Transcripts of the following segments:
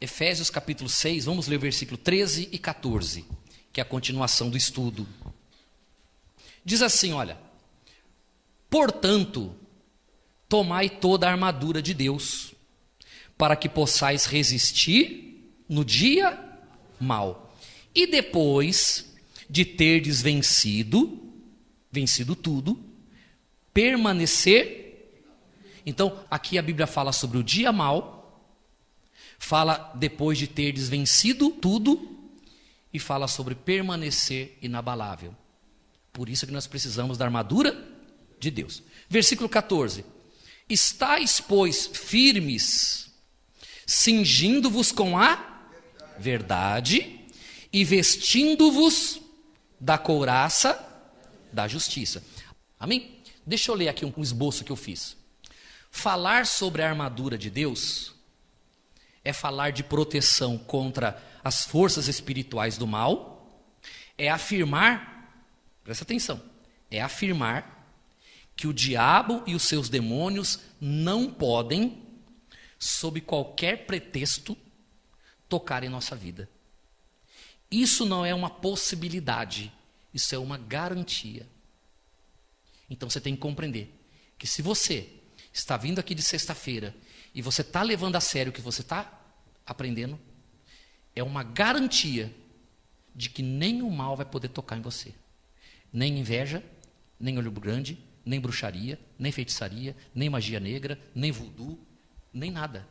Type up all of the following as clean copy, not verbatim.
Efésios capítulo 6, vamos ler o versículo 13 e 14, que é a continuação do estudo. Diz assim, olha: portanto, tomai toda a armadura de Deus, para que possais resistir no dia mau. E depois de terdes vencido tudo, permanecer. Então, aqui a Bíblia fala sobre o dia mau, fala depois de terdes vencido tudo, e fala sobre permanecer inabalável. Por isso que nós precisamos da armadura de Deus. Versículo 14: estais, pois, firmes, cingindo-vos com a verdade e vestindo-vos da couraça da justiça. Amém? Deixa eu ler aqui um esboço que eu fiz. Falar sobre a armadura de Deus é falar de proteção contra as forças espirituais do mal, é afirmar, presta atenção, é afirmar que o diabo e os seus demônios não podem, sob qualquer pretexto, tocar em nossa vida. Isso não é uma possibilidade, isso é uma garantia. Então você tem que compreender que se você está vindo aqui de sexta-feira e você está levando a sério o que você está aprendendo, é uma garantia de que nem o mal vai poder tocar em você. Nem inveja, nem olho grande, nem bruxaria, nem feitiçaria, nem magia negra, nem voodoo, nem nada.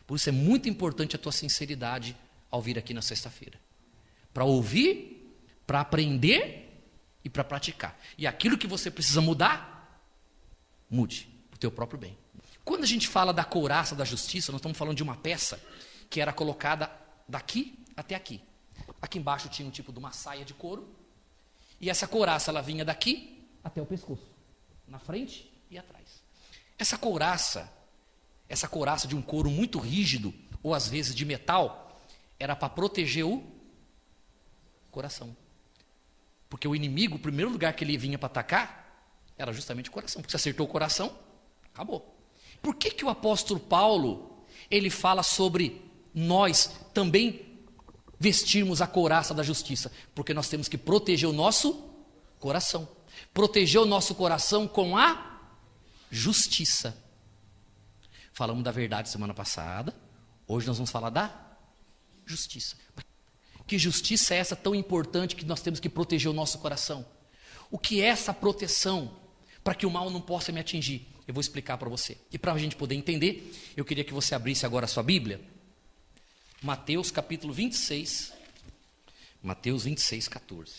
Por isso é muito importante a tua sinceridade ao vir aqui na sexta-feira. Para ouvir, para aprender e para praticar. E aquilo que você precisa mudar, mude para o teu próprio bem. Quando a gente fala da couraça da justiça, nós estamos falando de uma peça que era colocada daqui até aqui. Aqui embaixo tinha um tipo de uma saia de couro. E essa couraça, ela vinha daqui até o pescoço. Na frente e atrás. Essa couraça de um couro muito rígido, ou às vezes de metal, era para proteger o coração. Porque o inimigo, o primeiro lugar que ele vinha para atacar, era justamente o coração. Porque se acertou o coração, acabou. Por que o apóstolo Paulo, ele fala sobre nós também vestirmos a couraça da justiça? Porque nós temos que proteger o nosso coração. Proteger o nosso coração com a justiça. Falamos da verdade semana passada, hoje nós vamos falar da justiça. Que justiça é essa tão importante que nós temos que proteger o nosso coração? O que é essa proteção para que o mal não possa me atingir? Eu vou explicar para você. E para a gente poder entender, eu queria que você abrisse agora a sua Bíblia. Mateus capítulo 26. Mateus 26, 14.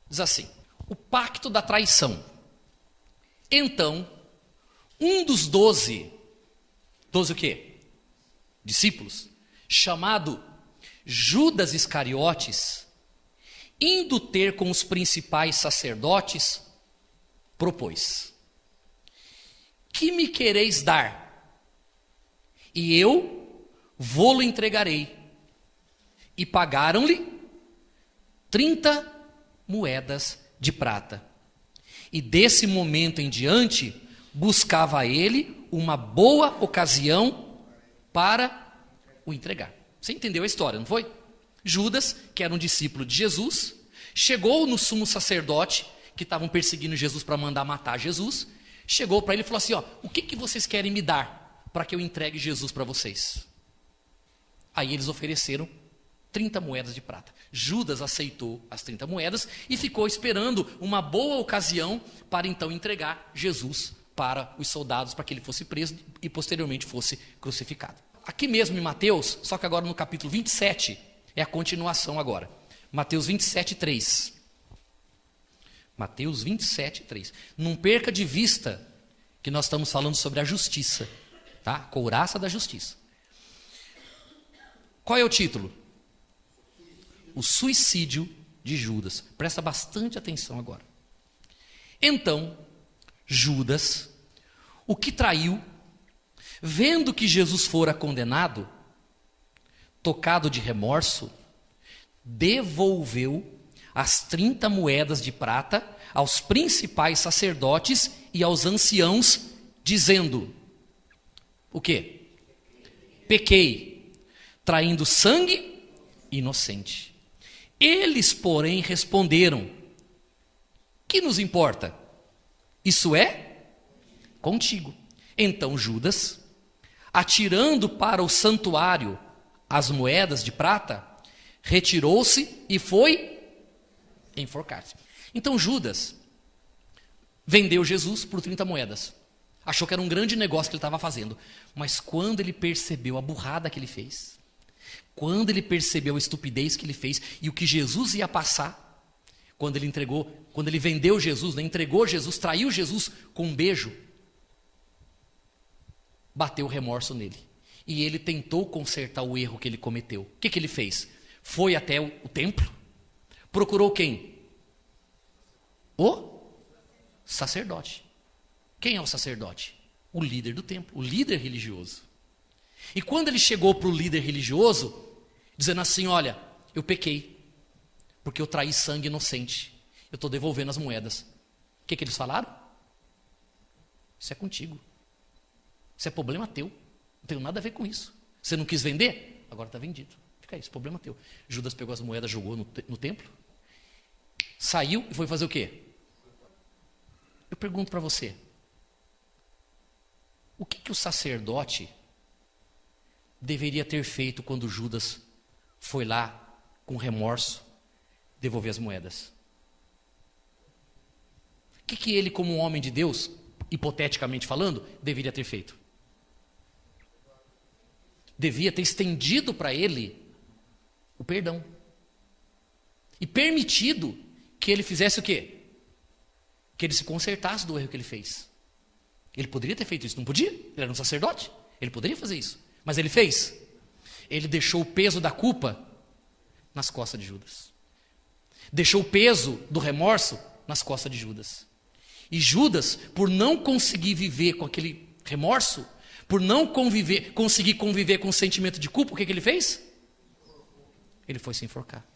Diz assim: o pacto da traição. Então, um dos 12 o quê? Discípulos, chamado Judas Iscariotes, indo ter com os principais sacerdotes, propôs: que me quereis dar? E eu vô-lo entregarei. E pagaram-lhe 30 moedas de prata. E desse momento em diante, buscava ele uma boa ocasião para o entregar. Você entendeu a história, não foi? Judas, que era um discípulo de Jesus, chegou no sumo sacerdote, que estavam perseguindo Jesus para mandar matar Jesus, chegou para ele e falou assim: ó, o que vocês querem me dar para que eu entregue Jesus para vocês? Aí eles ofereceram 30 moedas de prata. Judas aceitou as 30 moedas e ficou esperando uma boa ocasião para então entregar Jesus para os soldados, para que ele fosse preso e posteriormente fosse crucificado. Aqui mesmo em Mateus, só que agora no capítulo 27, é a continuação agora. Mateus 27, 3. Mateus 27, 3. Não perca de vista que nós estamos falando sobre a justiça, tá? Couraça da justiça. Qual é o título? O suicídio de Judas. Presta bastante atenção agora. Então, Judas, o que traiu, vendo que Jesus fora condenado, tocado de remorso, devolveu as 30 moedas de prata aos principais sacerdotes e aos anciãos, dizendo: o quê? pequei, traindo sangue inocente. Eles, porém, responderam: que nos importa? Isso é contigo. Então Judas, atirando para o santuário as moedas de prata, retirou-se e foi enforcar-se. Então Judas vendeu Jesus por 30 moedas. Achou que era um grande negócio que ele estava fazendo. Mas quando ele percebeu a burrada que ele fez, quando ele percebeu a estupidez que ele fez e o que Jesus ia passar, quando ele vendeu Jesus, né, entregou Jesus, traiu Jesus com um beijo, bateu remorso nele. E ele tentou consertar o erro que ele cometeu. O que ele fez? Foi até o templo, procurou quem? O sacerdote. Quem é o sacerdote? O líder do templo, o líder religioso. E quando ele chegou para o líder religioso, dizendo assim: olha, eu pequei, porque eu traí sangue inocente, eu estou devolvendo as moedas. O que eles falaram? Isso é contigo, isso é problema teu, não tenho nada a ver com isso. Você não quis vender? Agora está vendido, fica aí, esse problema teu. Judas pegou as moedas, jogou no templo, saiu e foi fazer o quê? Eu pergunto para você, o que o sacerdote deveria ter feito quando Judas foi lá com remorso devolver as moedas? O que ele, como um homem de Deus, hipoteticamente falando, deveria ter feito? Devia ter estendido para ele o perdão e permitido que ele fizesse o quê? Que ele se consertasse do erro que ele fez. Ele poderia ter feito isso, não podia? Ele era um sacerdote, ele poderia fazer isso. Mas ele fez. Ele deixou o peso da culpa nas costas de Judas. Deixou o peso do remorso nas costas de Judas. E Judas, por não conseguir viver com aquele remorso, por não conseguir conviver com o sentimento de culpa, o que ele fez? Ele foi se enforcar.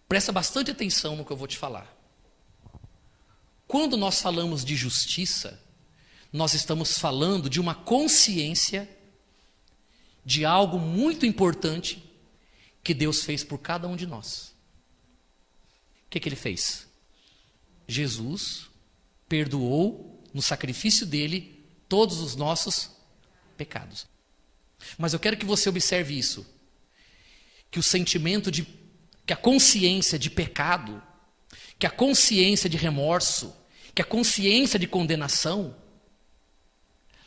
Presta bastante atenção no que eu vou te falar. Quando nós falamos de justiça, nós estamos falando de uma consciência de algo muito importante que Deus fez por cada um de nós. O que ele fez? Jesus perdoou no sacrifício dele todos os nossos pecados. Mas eu quero que você observe isso, que o sentimento que a consciência de pecado, que a consciência de remorso, que a consciência de condenação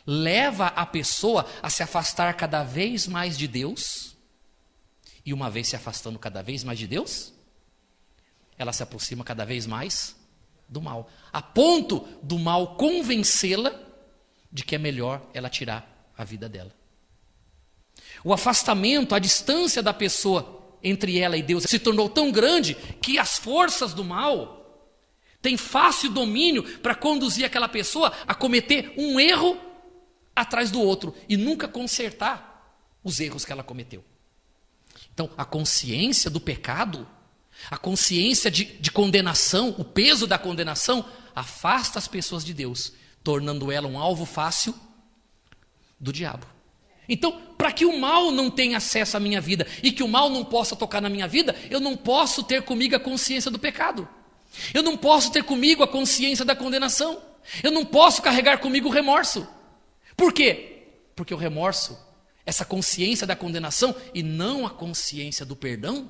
leva a pessoa a se afastar cada vez mais de Deus, e uma vez se afastando cada vez mais de Deus, ela se aproxima cada vez mais do mal, a ponto do mal convencê-la de que é melhor ela tirar a vida dela. O afastamento, a distância da pessoa entre ela e Deus se tornou tão grande que as forças do mal têm fácil domínio para conduzir aquela pessoa a cometer um erro atrás do outro e nunca consertar os erros que ela cometeu. Então, a consciência do pecado, a consciência de condenação, o peso da condenação, afasta as pessoas de Deus, tornando ela um alvo fácil do diabo. Então, para que o mal não tenha acesso à minha vida e que o mal não possa tocar na minha vida, eu não posso ter comigo a consciência do pecado. Eu não posso ter comigo a consciência da condenação. Eu não posso carregar comigo o remorso. Por quê? Porque o remorso, essa consciência da condenação e não a consciência do perdão,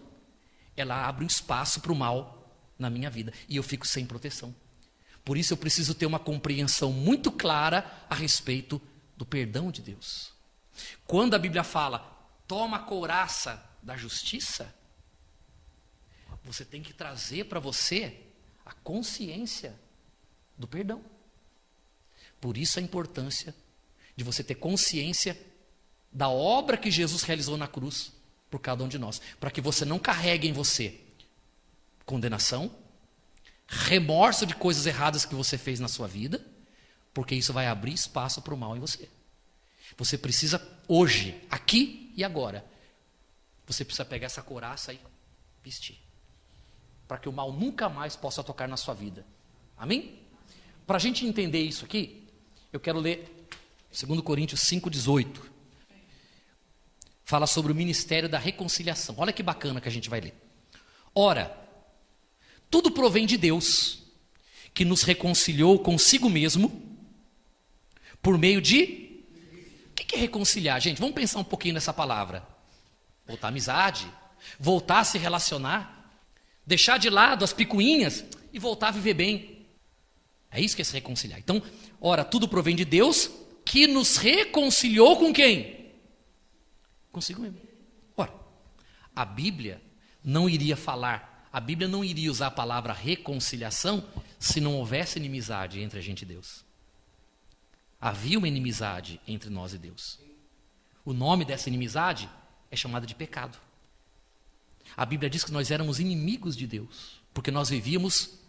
ela abre um espaço para o mal na minha vida e eu fico sem proteção. Por isso eu preciso ter uma compreensão muito clara a respeito do perdão de Deus. Quando a Bíblia fala, toma a couraça da justiça, você tem que trazer para você a consciência do perdão. Por isso a importância de você ter consciência da obra que Jesus realizou na cruz por cada um de nós, para que você não carregue em você condenação, remorso de coisas erradas que você fez na sua vida, porque isso vai abrir espaço para o mal em você. Você precisa hoje, aqui e agora, você precisa pegar essa couraça e vestir, para que o mal nunca mais possa tocar na sua vida. Amém? Para a gente entender isso aqui, eu quero ler 2 Coríntios 5,18. Fala sobre o ministério da reconciliação. Olha que bacana que a gente vai ler. Ora, tudo provém de Deus, que nos reconciliou consigo mesmo, por meio de... O que é reconciliar, gente? Vamos pensar um pouquinho nessa palavra. Voltar à amizade, voltar a se relacionar, deixar de lado as picuinhas e voltar a viver bem. É isso que é se reconciliar. Então, ora, tudo provém de Deus, que nos reconciliou com quem? Consigo mesmo. Ora, a Bíblia não iria falar, a Bíblia não iria usar a palavra reconciliação se não houvesse inimizade entre a gente e Deus. Havia uma inimizade entre nós e Deus. O nome dessa inimizade é chamado de pecado. A Bíblia diz que nós éramos inimigos de Deus, porque nós vivíamos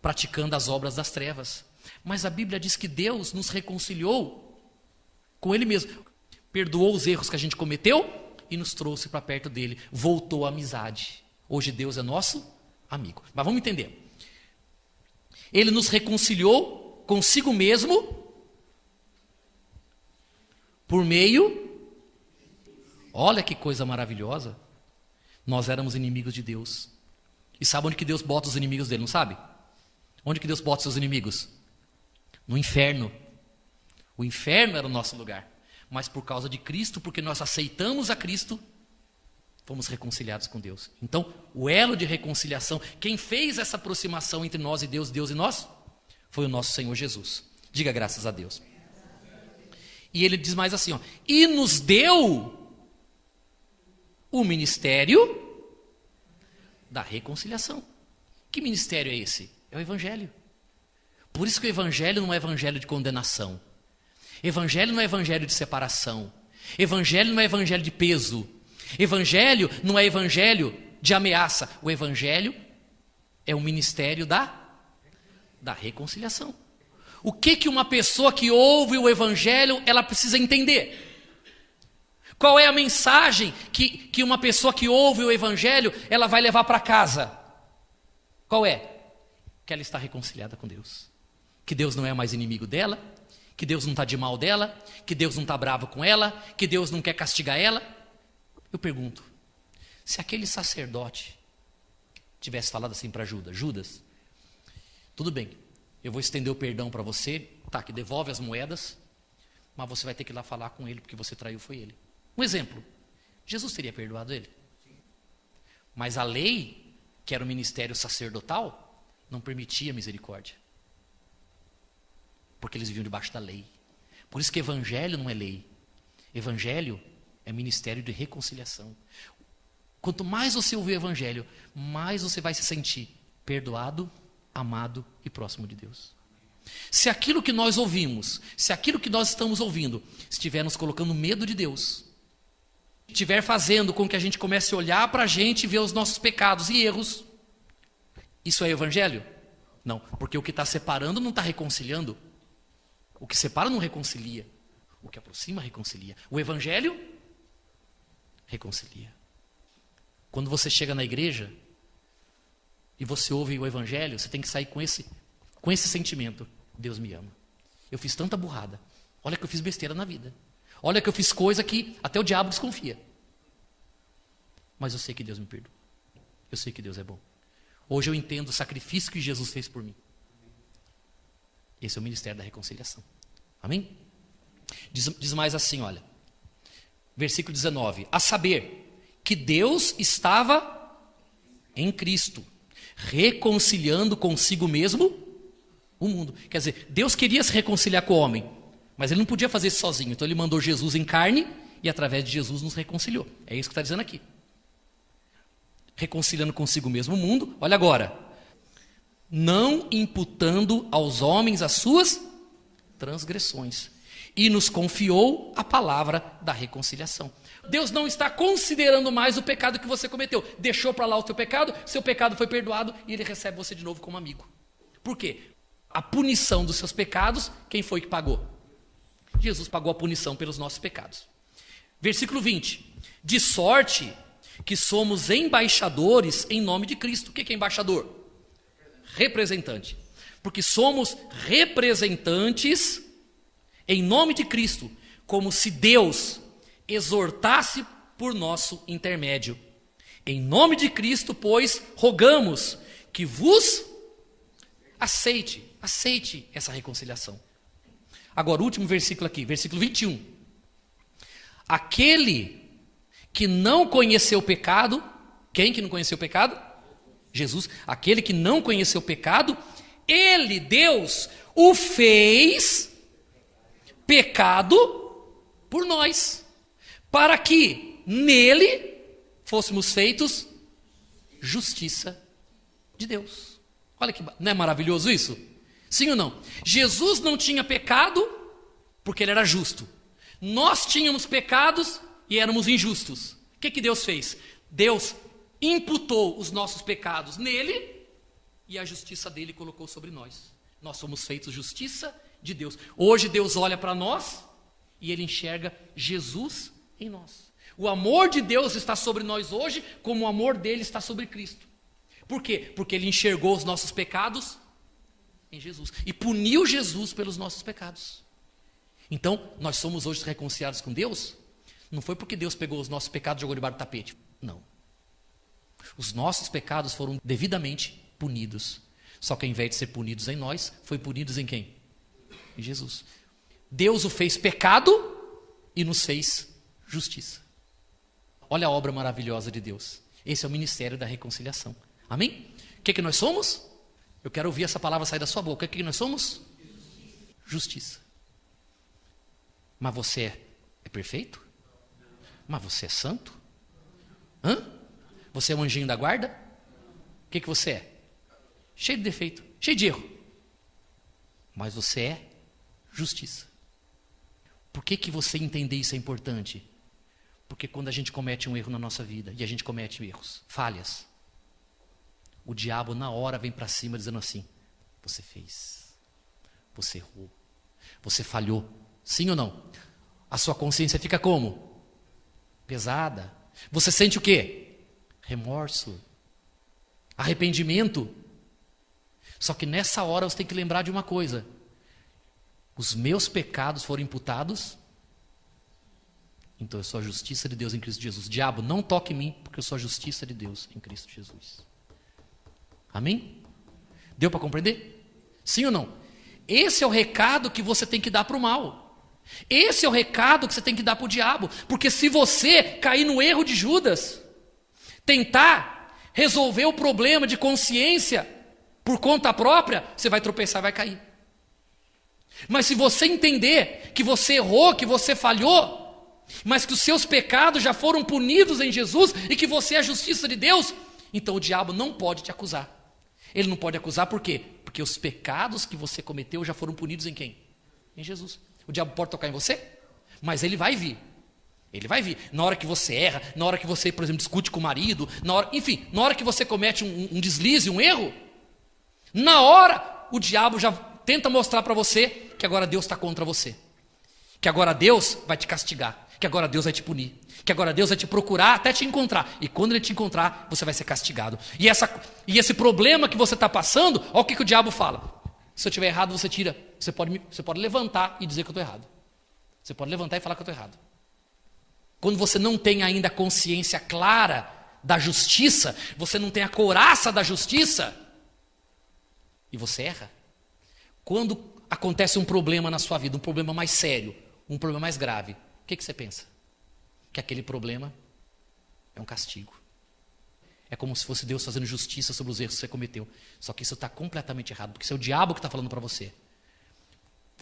praticando as obras das trevas. Mas a Bíblia diz que Deus nos reconciliou com Ele mesmo. Perdoou os erros que a gente cometeu e nos trouxe para perto dele. Voltou à amizade. Hoje Deus é nosso amigo. Mas vamos entender. Ele nos reconciliou consigo mesmo por meio... Olha que coisa maravilhosa. Nós éramos inimigos de Deus. E sabe onde que Deus bota os inimigos dele, não sabe? Onde que Deus bota os seus inimigos? No inferno. O inferno era o nosso lugar. Mas por causa de Cristo, porque nós aceitamos a Cristo, fomos reconciliados com Deus. Então, o elo de reconciliação, quem fez essa aproximação entre nós e Deus, Deus e nós, foi o nosso Senhor Jesus. Diga graças a Deus. E ele diz mais assim, ó, e nos deu o ministério da reconciliação. Que ministério é esse? É o Evangelho. Por isso que o Evangelho não é evangelho de condenação. Evangelho não é evangelho de separação. Evangelho não é evangelho de peso. Evangelho não é evangelho de ameaça. O Evangelho é o ministério da reconciliação. O que uma pessoa que ouve o Evangelho, ela precisa entender? Qual é a mensagem que uma pessoa que ouve o Evangelho, ela vai levar para casa? Qual é? Que ela está reconciliada com Deus. Que Deus não é mais inimigo dela, que Deus não está de mal dela, que Deus não está bravo com ela, que Deus não quer castigar ela. Eu pergunto, se aquele sacerdote tivesse falado assim para Judas, Judas, tudo bem, eu vou estender o perdão para você, tá, que devolve as moedas, mas você vai ter que ir lá falar com ele, porque você traiu foi ele. Um exemplo, Jesus teria perdoado ele? Mas a lei, que era o ministério sacerdotal, não permitia misericórdia. Porque eles viviam debaixo da lei. Por isso que evangelho não é lei. Evangelho é ministério de reconciliação. Quanto mais você ouvir o evangelho, mais você vai se sentir perdoado, amado e próximo de Deus. Se aquilo que nós ouvimos, se aquilo que nós estamos ouvindo, estiver nos colocando medo de Deus, estiver fazendo com que a gente comece a olhar para a gente e ver os nossos pecados e erros, isso é evangelho? Não, porque o que está separando não está reconciliando. O que separa não reconcilia. O que aproxima, reconcilia. O Evangelho, reconcilia. Quando você chega na igreja e você ouve o Evangelho, você tem que sair com esse sentimento. Deus me ama. Eu fiz tanta burrada. Olha que eu fiz besteira na vida. Olha que eu fiz coisa que até o diabo desconfia. Mas eu sei que Deus me perdoa. Eu sei que Deus é bom. Hoje eu entendo o sacrifício que Jesus fez por mim. Esse é o ministério da reconciliação. Amém? Diz mais assim, olha. Versículo 19. A saber, que Deus estava em Cristo, reconciliando consigo mesmo o mundo. Quer dizer, Deus queria se reconciliar com o homem, mas Ele não podia fazer isso sozinho. Então Ele mandou Jesus em carne e através de Jesus nos reconciliou. É isso que está dizendo aqui. Reconciliando consigo mesmo o mundo. Olha agora. Não imputando aos homens as suas transgressões. E nos confiou a palavra da reconciliação. Deus não está considerando mais o pecado que você cometeu. Deixou para lá o teu pecado, seu pecado foi perdoado e Ele recebe você de novo como amigo. Por quê? A punição dos seus pecados, quem foi que pagou? Jesus pagou a punição pelos nossos pecados. Versículo 20. De sorte que somos embaixadores em nome de Cristo. O que é embaixador? Representante. Porque somos representantes em nome de Cristo, como se Deus exortasse por nosso intermédio. Em nome de Cristo, pois, rogamos que vos aceite essa reconciliação. Agora, o último versículo aqui, versículo 21. Aquele que não conheceu o pecado, quem que não conheceu o pecado? Jesus. Aquele que não conheceu o pecado, ele, Deus, o fez pecado por nós, para que nele fôssemos feitos justiça de Deus. Olha que, não é maravilhoso isso? Sim ou não? Jesus não tinha pecado porque ele era justo. Nós tínhamos pecados e éramos injustos. O que Deus fez? Deus imputou os nossos pecados nele e a justiça dele colocou sobre nós. Nós somos feitos justiça de Deus. Hoje Deus olha para nós e ele enxerga Jesus em nós. O amor de Deus está sobre nós hoje, como o amor dele está sobre Cristo. Por quê? Porque ele enxergou os nossos pecados em Jesus e puniu Jesus pelos nossos pecados. Então, nós somos hoje reconciliados com Deus, não foi porque Deus pegou os nossos pecados e jogou debaixo do tapete. Não. Os nossos pecados foram devidamente punidos. Só que ao invés de ser punidos em nós, foi punidos em quem? Em Jesus. Deus o fez pecado e nos fez justiça. Olha a obra maravilhosa de Deus. Esse é o ministério da reconciliação. Amém? O que nós somos? Eu quero ouvir essa palavra sair da sua boca. O que nós somos? Justiça. Mas você é perfeito? Mas você é santo? Hã? Você é um anjinho da guarda? O que você é? Cheio de defeito, cheio de erro. Mas você é justiça. Por que você entender isso é importante? Porque quando a gente comete um erro na nossa vida, e a gente comete erros, falhas, o diabo na hora vem para cima dizendo assim: você fez, você errou, você falhou. Sim ou não? A sua consciência fica como? Pesada. Você sente o quê? Remorso, arrependimento. Só que nessa hora você tem que lembrar de uma coisa: os meus pecados foram imputados, então eu sou a justiça de Deus em Cristo Jesus. Diabo, não toque em mim, porque eu sou a justiça de Deus em Cristo Jesus. Amém? Deu para compreender? Sim ou não? Esse é o recado que você tem que dar para o mal. Esse é o recado que você tem que dar para o diabo. Porque se você cair no erro de Judas, tentar resolver o problema de consciência por conta própria, você vai tropeçar e vai cair. Mas se você entender que você errou, que você falhou, mas que os seus pecados já foram punidos em Jesus e que você é a justiça de Deus, então o diabo não pode te acusar. Ele não pode acusar por quê? Porque os pecados que você cometeu já foram punidos em quem? Em Jesus. O diabo pode tocar em você? Mas ele vai vir. Ele vai vir. Na hora que você erra, na hora que você, por exemplo, discute com o marido, na hora que você comete um deslize, um erro, na hora o diabo já tenta mostrar para você que agora Deus está contra você. Que agora Deus vai te castigar. Que agora Deus vai te punir. Que agora Deus vai te procurar até te encontrar. E quando Ele te encontrar, você vai ser castigado. E esse problema que você está passando, olha o que o diabo fala. Se eu estiver errado, você tira. Você pode levantar e dizer que eu estou errado. Você pode levantar e falar que eu estou errado. Quando você não tem ainda a consciência clara da justiça, você não tem a couraça da justiça, e você erra. Quando acontece um problema na sua vida, um problema mais sério, um problema mais grave, o que você pensa? Que aquele problema é um castigo. É como se fosse Deus fazendo justiça sobre os erros que você cometeu. Só que isso está completamente errado, porque isso é o diabo que está falando para você.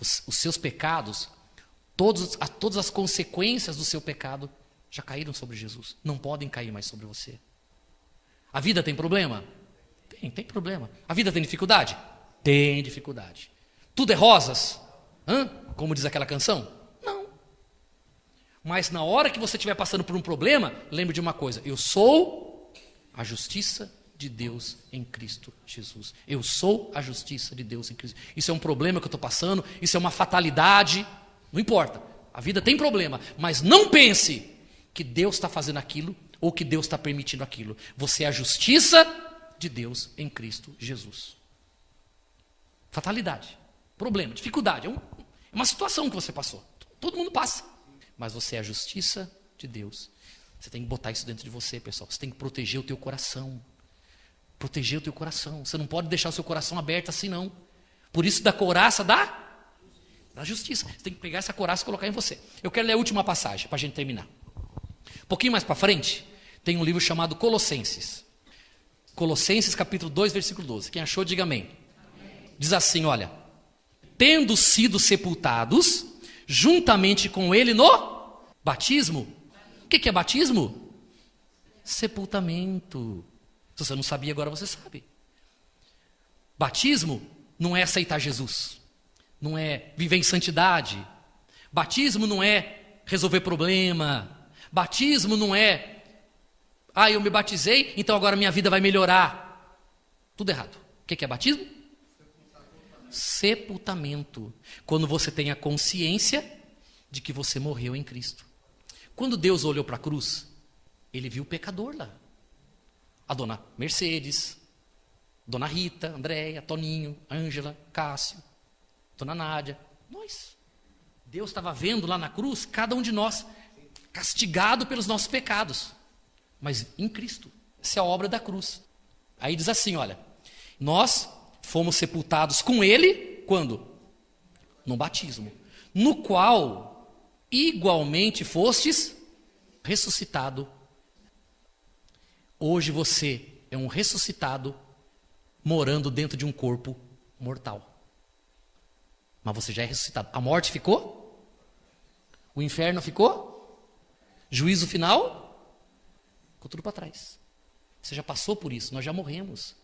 Os seus pecados, todas as consequências do seu pecado já caíram sobre Jesus. Não podem cair mais sobre você. A vida tem problema? Tem problema. A vida tem dificuldade? Tem dificuldade. Tudo é rosas? Como diz aquela canção? Não. Mas na hora que você estiver passando por um problema, lembre de uma coisa: eu sou a justiça de Deus em Cristo Jesus. Eu sou a justiça de Deus em Cristo. Isso é um problema que eu estou passando, isso é uma fatalidade, não importa. A vida tem problema, mas não pense que Deus está fazendo aquilo ou que Deus está permitindo aquilo. Você é a justiça de Deus em Cristo Jesus. Fatalidade, problema, dificuldade, é uma situação que você passou. Todo mundo passa. Mas você é a justiça de Deus. Você tem que botar isso dentro de você, pessoal. Você tem que proteger o teu coração. Proteger o teu coração. Você não pode deixar o seu coração aberto assim, não. Por isso, da couraça da justiça. Você tem que pegar essa couraça e colocar em você. Eu quero ler a última passagem, para a gente terminar. Um pouquinho mais para frente, tem um livro chamado Colossenses. Colossenses, capítulo 2, versículo 12. Quem achou, diga amém. Diz assim, olha. Tendo sido sepultados, juntamente com ele no batismo. O que é batismo? Sepultamento. Se você não sabia, agora você sabe. Batismo não é aceitar Jesus. Não é viver em santidade. Batismo não é resolver problema. Batismo não é, eu me batizei, então agora minha vida vai melhorar. Tudo errado. O que é batismo? Sepultamento. Quando você tem a consciência de que você morreu em Cristo. Quando Deus olhou para a cruz, ele viu o pecador lá. A dona Mercedes, dona Rita, Andréia, Toninho, Ângela, Cássio, dona Nádia, nós. Deus estava vendo lá na cruz cada um de nós castigado pelos nossos pecados, mas em Cristo. Essa é a obra da cruz. Aí diz assim, olha, nós fomos sepultados com ele, quando? No batismo, no qual igualmente fostes ressuscitado. Hoje você é um ressuscitado morando dentro de um corpo mortal. Mas você já é ressuscitado. A morte ficou? O inferno ficou? Juízo final? Ficou tudo para trás. Você já passou por isso, nós já morremos.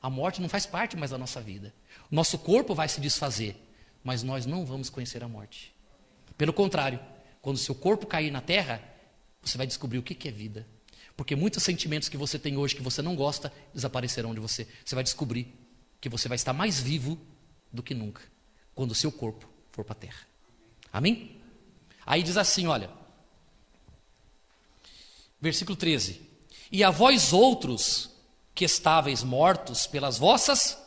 A morte não faz parte mais da nossa vida. O nosso corpo vai se desfazer, mas nós não vamos conhecer a morte. Pelo contrário, quando o seu corpo cair na terra, você vai descobrir o que é vida. Porque muitos sentimentos que você tem hoje que você não gosta, desaparecerão de você. Você vai descobrir que você vai estar mais vivo do que nunca, quando o seu corpo for para a terra. Amém? Aí diz assim, olha, versículo 13. E a vós outros que estáveis mortos pelas vossas...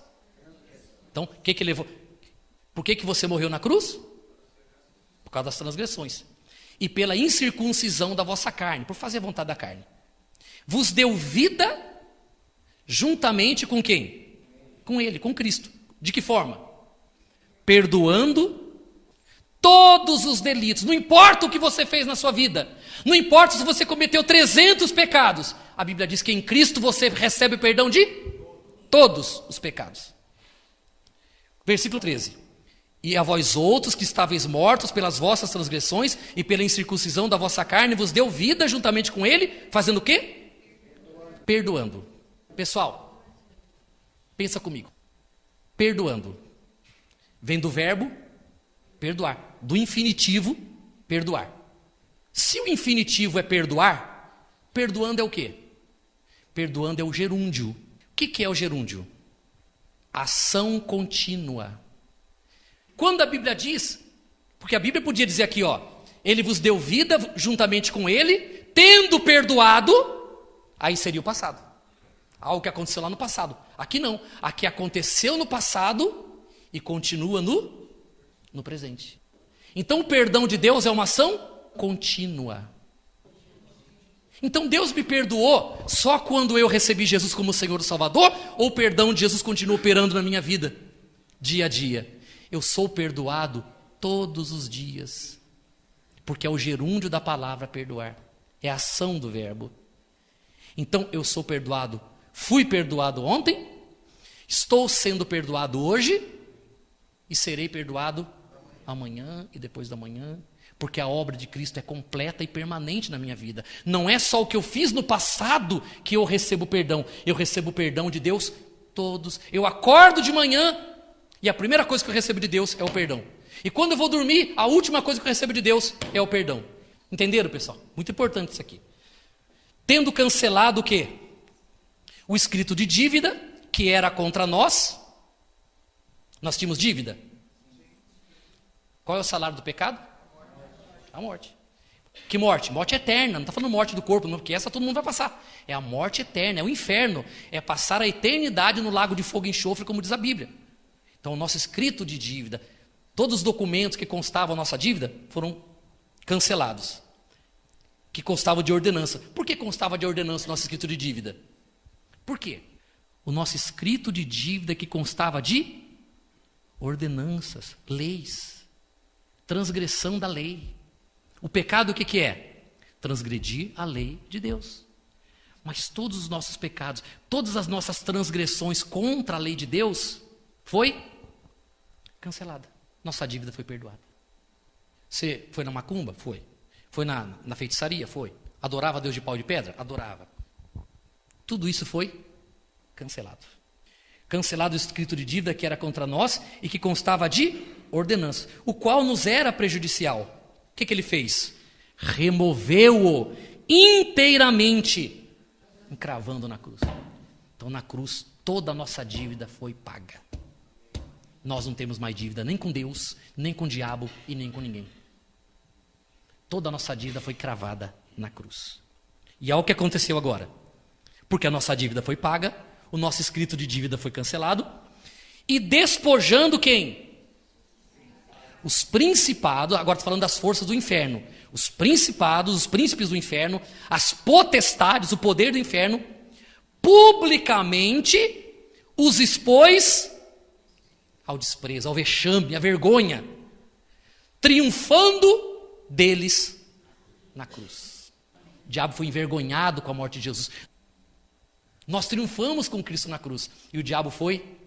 Então, o que levou? Por que você morreu na cruz? Por causa das transgressões. E pela incircuncisão da vossa carne, por fazer a vontade da carne. Vos deu vida juntamente com quem? Com ele, com Cristo. De que forma? Perdoando todos os delitos. Não importa o que você fez na sua vida. Não importa se você cometeu 300 pecados. A Bíblia diz que em Cristo você recebe o perdão de todos os pecados. Versículo 13. E a vós outros que estáveis mortos pelas vossas transgressões e pela incircuncisão da vossa carne, vos deu vida juntamente com ele, fazendo o quê? Perdoando. Pessoal, pensa comigo. Perdoando. Vem do verbo perdoar. Do infinitivo, perdoar. Se o infinitivo é perdoar, perdoando é o quê? Perdoando é o gerúndio. O que é o gerúndio? Ação contínua. Quando a Bíblia diz, porque a Bíblia podia dizer aqui, ele vos deu vida juntamente com ele, tendo perdoado, aí seria o passado. Algo que aconteceu lá no passado. Aqui não. Aqui aconteceu no passado e continua no presente. Então o perdão de Deus é uma ação contínua. Então Deus me perdoou só quando eu recebi Jesus como Senhor e Salvador, ou o perdão de Jesus continua operando na minha vida, dia a dia? Eu sou perdoado todos os dias, porque é o gerúndio da palavra perdoar, é a ação do verbo. Então eu sou perdoado, fui perdoado ontem, estou sendo perdoado hoje, e serei perdoado amanhã e depois da manhã, porque a obra de Cristo é completa e permanente na minha vida. Não é só o que eu fiz no passado que eu recebo perdão. Eu recebo perdão de Deus todos. Eu acordo de manhã e a primeira coisa que eu recebo de Deus é o perdão. E quando eu vou dormir, a última coisa que eu recebo de Deus é o perdão. Entenderam, pessoal? Muito importante isso aqui. Tendo cancelado o quê? O escrito de dívida que era contra nós. Nós tínhamos dívida. Qual é o salário do pecado? A morte. Que morte? Morte eterna. Não está falando morte do corpo, não, porque essa todo mundo vai passar. É a morte eterna, é o inferno. É passar a eternidade no lago de fogo e enxofre, como diz a Bíblia. Então o nosso escrito de dívida Todos os documentos que constavam a nossa dívida foram cancelados. Que constavam de ordenança. Por que constava de ordenança o nosso escrito de dívida? Por quê? O nosso escrito de dívida que constava de ordenanças, leis, transgressão da lei. O pecado o que é? Transgredir a lei de Deus. Mas todos os nossos pecados, todas as nossas transgressões contra a lei de Deus, foi cancelada. Nossa dívida foi perdoada. Você foi na macumba? Foi. Foi na feitiçaria? Foi. Adorava Deus de pau e de pedra? Adorava. Tudo isso foi cancelado. Cancelado o escrito de dívida que era contra nós e que constava de ordenança, o qual nos era prejudicial. O que ele fez? Removeu-o inteiramente, encravando na cruz. Então na cruz toda a nossa dívida foi paga. Nós não temos mais dívida nem com Deus, nem com o diabo e nem com ninguém. Toda a nossa dívida foi cravada na cruz. E é o que aconteceu agora. Porque a nossa dívida foi paga, o nosso escrito de dívida foi cancelado, e despojando quem? Os principados, agora estou falando das forças do inferno, os principados, os príncipes do inferno, as potestades, o poder do inferno, publicamente os expôs ao desprezo, ao vexame, à vergonha, triunfando deles na cruz. O diabo foi envergonhado com a morte de Jesus. Nós triunfamos com Cristo na cruz e o diabo foi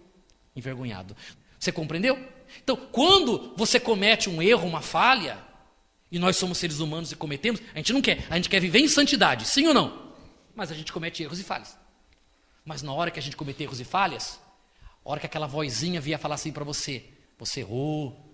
envergonhado. Você compreendeu? Então, quando você comete um erro, uma falha, e nós somos seres humanos e cometemos, a gente não quer, a gente quer viver em santidade, sim ou não? Mas a gente comete erros e falhas. Mas na hora que a gente comete erros e falhas, a hora que aquela vozinha vier falar assim para você, você errou,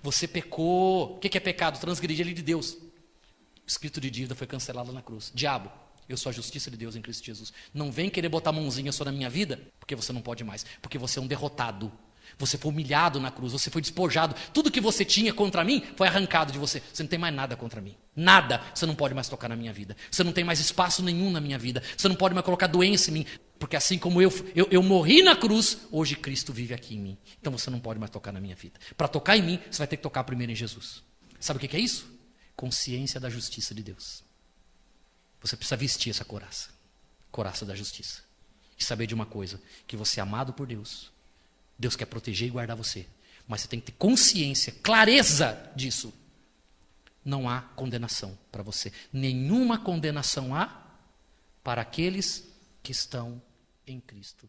você pecou. O que é pecado? Transgredir a lei de Deus. O escrito de dívida foi cancelado na cruz. Diabo, eu sou a justiça de Deus em Cristo Jesus. Não vem querer botar a mãozinha só na minha vida, porque você não pode mais. Porque você é um derrotado. Você foi humilhado na cruz, você foi despojado. Tudo que você tinha contra mim foi arrancado de você. Você não tem mais nada contra mim. Nada. Você não pode mais tocar na minha vida. Você não tem mais espaço nenhum na minha vida. Você não pode mais colocar doença em mim. Porque assim como eu morri na cruz, hoje Cristo vive aqui em mim. Então você não pode mais tocar na minha vida. Para tocar em mim, você vai ter que tocar primeiro em Jesus. Sabe o que é isso? Consciência da justiça de Deus. Você precisa vestir essa couraça. Couraça da justiça. E saber de uma coisa, que você é amado por Deus. Deus quer proteger e guardar você. Mas você tem que ter consciência, clareza disso. Não há condenação para você. Nenhuma condenação há para aqueles que estão em Cristo